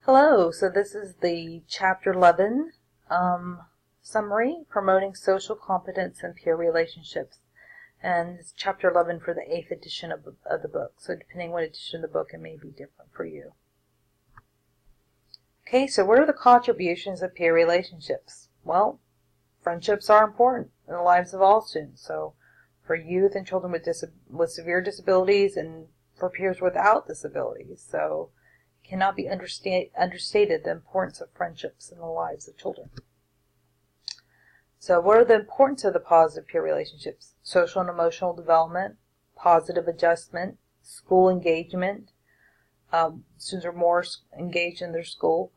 Hello, so this is the Chapter 11 summary, Promoting Social Competence and Peer Relationships. And it's Chapter 11 for the 8th edition of the book. So depending on what edition of the book, it may be different for you. Okay, so what are the contributions of peer relationships? Well, friendships are important in the lives of all students. So for youth and children with severe disabilities and for peers without disabilities. So cannot be understated the importance of friendships in the lives of children. So what are the importance of the positive peer relationships? Social and emotional development, positive adjustment, school engagement. Students are more engaged in their school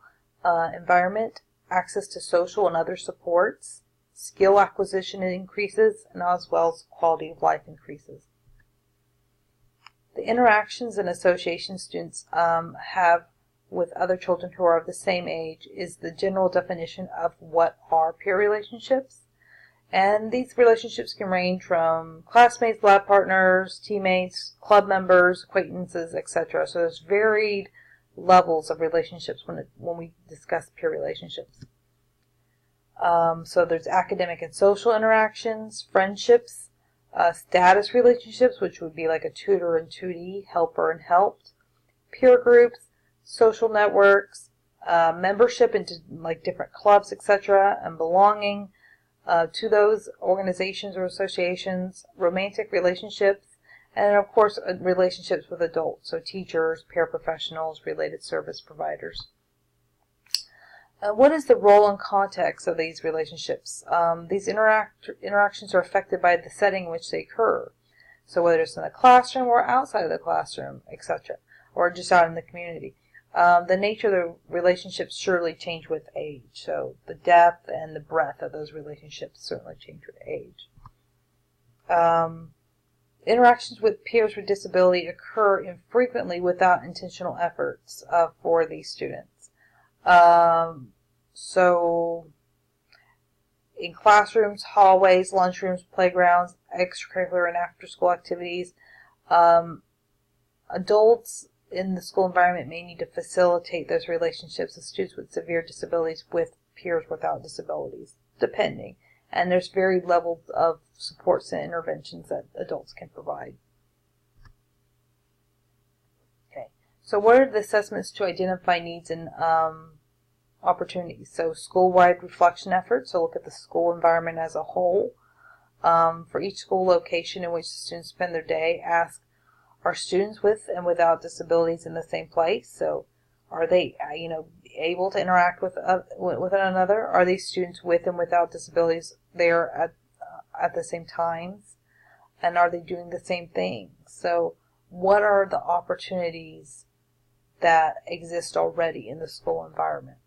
environment, access to social and other supports, skill acquisition increases, and as well as quality of life increases. The interactions and associations students have with other children who are of the same age is the general definition of what are peer relationships. And these relationships can range from classmates, lab partners, teammates, club members, acquaintances, etc. So there's varied levels of relationships when we discuss peer relationships. So there's academic and social interactions, friendships, status relationships, which would be like a tutor and tutee, helper and helped, peer groups, social networks, membership into like different clubs, etc., and belonging to those organizations or associations, romantic relationships, and of course relationships with adults, so teachers, paraprofessionals, related service providers. What is the role and context of these relationships? These interactions are affected by the setting in which they occur. So whether it's in the classroom or outside of the classroom, etc., or just out in the community. The nature of the relationships surely change with age. So the depth and the breadth of those relationships certainly change with age. Interactions with peers with disability occur infrequently without intentional efforts for these students. So in classrooms, hallways, lunchrooms, playgrounds, extracurricular and after-school activities, adults in the school environment may need to facilitate those relationships with students with severe disabilities with peers without disabilities, depending. And there's varied levels of supports and interventions that adults can provide. Okay, so what are the assessments to identify needs and opportunities? So school-wide reflection efforts, so look at the school environment as a whole. For each school location in which the students spend their day, ask, are students with and without disabilities in the same place? So are they, able to interact with one another? Are these students with and without disabilities there at the same times? And are they doing the same things? So what are the opportunities that exist already in the school environment?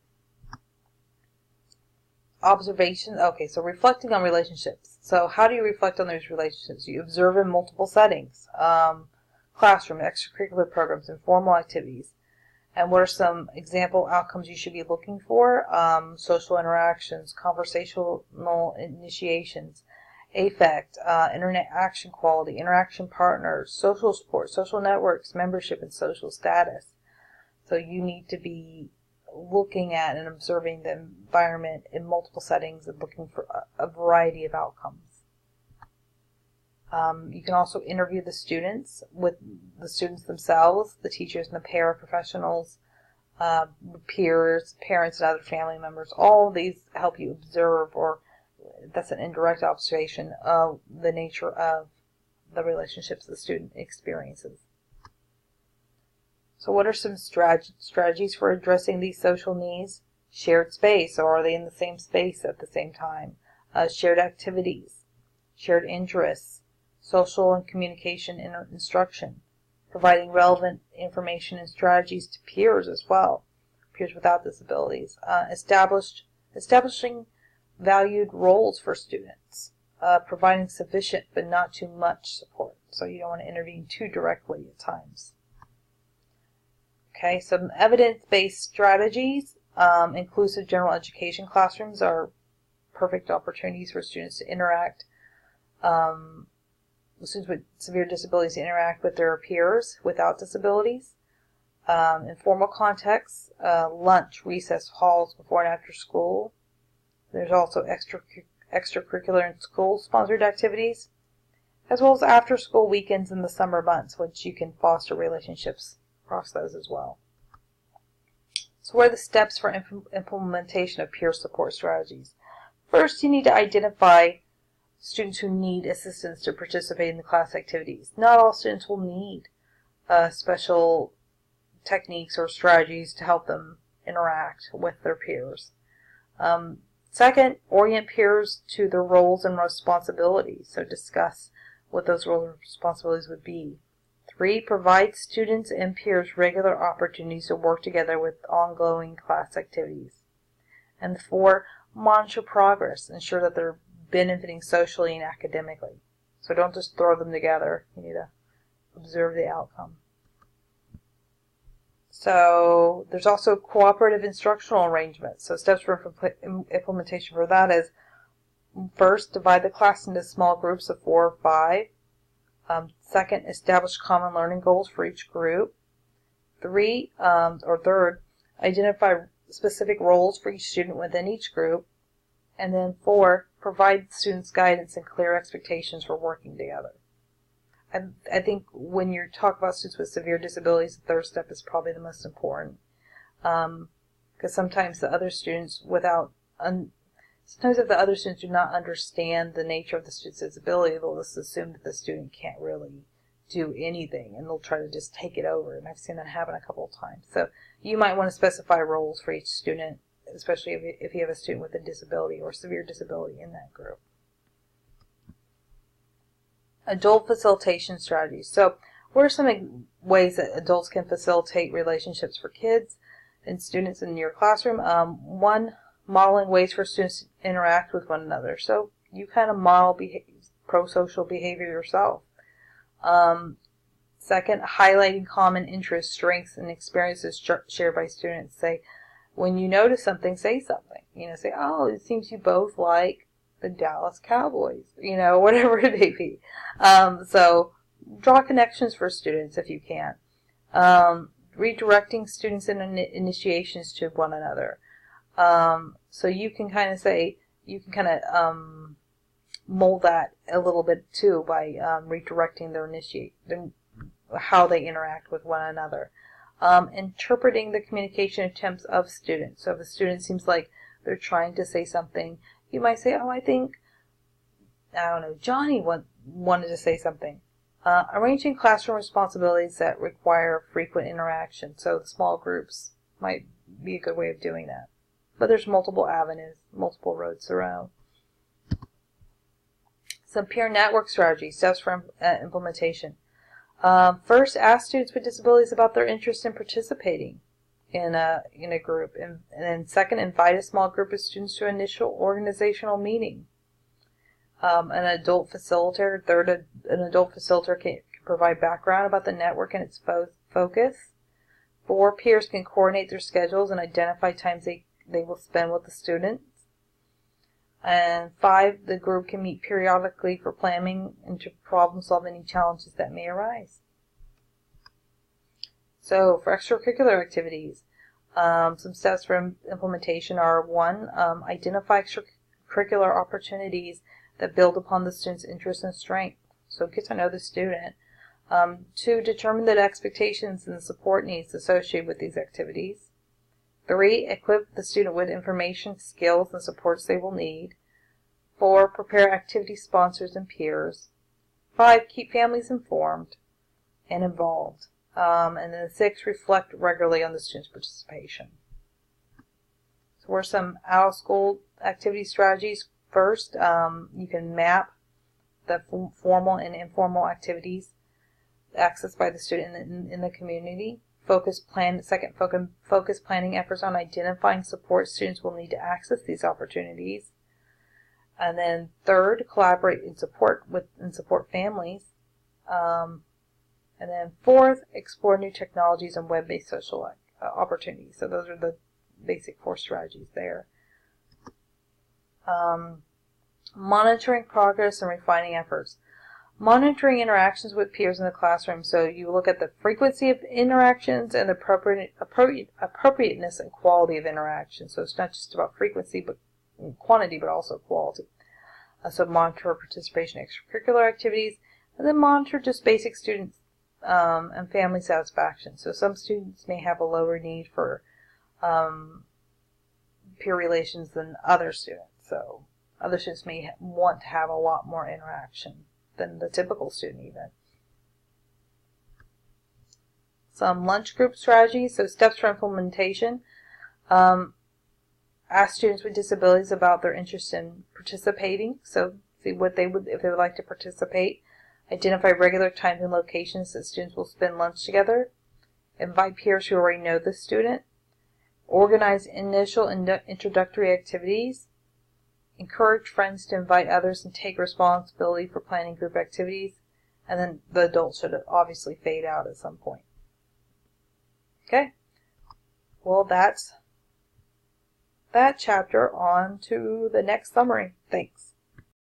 Observation. Okay, so reflecting on relationships. So how do you reflect on those relationships? You observe in multiple settings. Classroom, extracurricular programs, informal activities. And what are some example outcomes you should be looking for? Social interactions, conversational initiations, affect, internet action quality, interaction partners, social support, social networks, membership, and social status. So you need to be looking at and observing the environment in multiple settings and looking for a variety of outcomes. You can also interview the students with the students themselves, the teachers and the paraprofessionals, peers, parents, and other family members. All of these help you observe, or that's an indirect observation of the nature of the relationships the student experiences. So what are some strategies for addressing these social needs? Shared space, or are they in the same space at the same time? Shared activities, shared interests, social and communication instruction, providing relevant information and strategies to peers as well, peers without disabilities, establishing valued roles for students, providing sufficient but not too much support. So you don't want to intervene too directly at times. Okay, some evidence-based strategies. Inclusive general education classrooms are perfect opportunities for students to interact. Students with severe disabilities to interact with their peers without disabilities. Informal contexts, lunch, recess, halls, before and after school. There's also extracurricular and school-sponsored activities, as well as after-school weekends in the summer months, which you can foster relationships across those as well. So what are the steps for implementation of peer support strategies? First, you need to identify students who need assistance to participate in the class activities. Not all students will need special techniques or strategies to help them interact with their peers. Second, orient peers to their roles and responsibilities. So discuss what those roles and responsibilities would be. 3, provide students and peers regular opportunities to work together with ongoing class activities. And 4, monitor progress. Ensure that they're benefiting socially and academically. So don't just throw them together. You need to observe the outcome. So there's also cooperative instructional arrangements. So steps for implementation for that is, first, divide the class into small groups of 4 or 5. Second, establish common learning goals for each group. Third, identify specific roles for each student within each group. And then 4, provide students guidance and clear expectations for working together. And I think when you talk about students with severe disabilities, the third step is probably the most important. Because sometimes the other students sometimes if the other students do not understand the nature of the student's disability, they'll just assume that the student can't really do anything, and they'll try to just take it over. And I've seen that happen a couple of times. So you might want to specify roles for each student, especially if you have a student with a disability or severe disability in that group. Adult facilitation strategies. So what are some ways that adults can facilitate relationships for kids and students in your classroom? 1, modeling ways for students to interact with one another. So you kind of model pro-social behavior yourself. Second, highlighting common interests, strengths, and experiences shared by students. Say, when you notice something, say something. Say, oh, it seems you both like the Dallas Cowboys, whatever it may be. So draw connections for students if you can. Redirecting students in initiations to one another. So you can kind of mold that a little bit too by redirecting how they interact with one another. Interpreting the communication attempts of students. So if a student seems like they're trying to say something, you might say, oh, I don't know, Johnny wanted to say something. Arranging classroom responsibilities that require frequent interaction. So the small groups might be a good way of doing that. But there's multiple avenues, multiple roads around. Some peer network strategies, steps for implementation. First, ask students with disabilities about their interest in participating in a group. And then second, invite a small group of students to an initial organizational meeting. An adult facilitator. Third, an adult facilitator can provide background about the network and its focus. 4, peers can coordinate their schedules and identify times they will spend with the students. And 5, the group can meet periodically for planning and to problem solve any challenges that may arise. So for extracurricular activities, some steps for implementation are 1, identify extracurricular opportunities that build upon the student's interests and strength. So get to know the student. 2, determine the expectations and the support needs associated with these activities. 3, equip the student with information, skills, and supports they will need. 4, prepare activity sponsors and peers. 5, keep families informed and involved. And then 6, reflect regularly on the student's participation. So what are some out-of-school activity strategies? First, you can map the formal and informal activities accessed by the student in the community. Focus planning efforts on identifying support students will need to access these opportunities. And then third, collaborate and support families. And then fourth, explore new technologies and web-based social opportunities. So those are the basic 4 strategies there. Monitoring progress and refining efforts. Monitoring interactions with peers in the classroom. So you look at the frequency of interactions and the appropriateness and quality of interactions. So it's not just about frequency, but quantity, but also quality. So monitor participation in extracurricular activities, and then monitor just basic student and family satisfaction. So some students may have a lower need for peer relations than other students. So other students may want to have a lot more interaction than the typical student even. Some lunch group strategies, so steps for implementation. Ask students with disabilities about their interest in participating. So see what they would, if they would like to participate. Identify regular times and locations that students will spend lunch together. Invite peers who already know the student. Organize initial introductory activities. Encourage friends to invite others and take responsibility for planning group activities. And then the adults should obviously fade out at some point. Okay? Well, that's that chapter. On to the next summary. Thanks.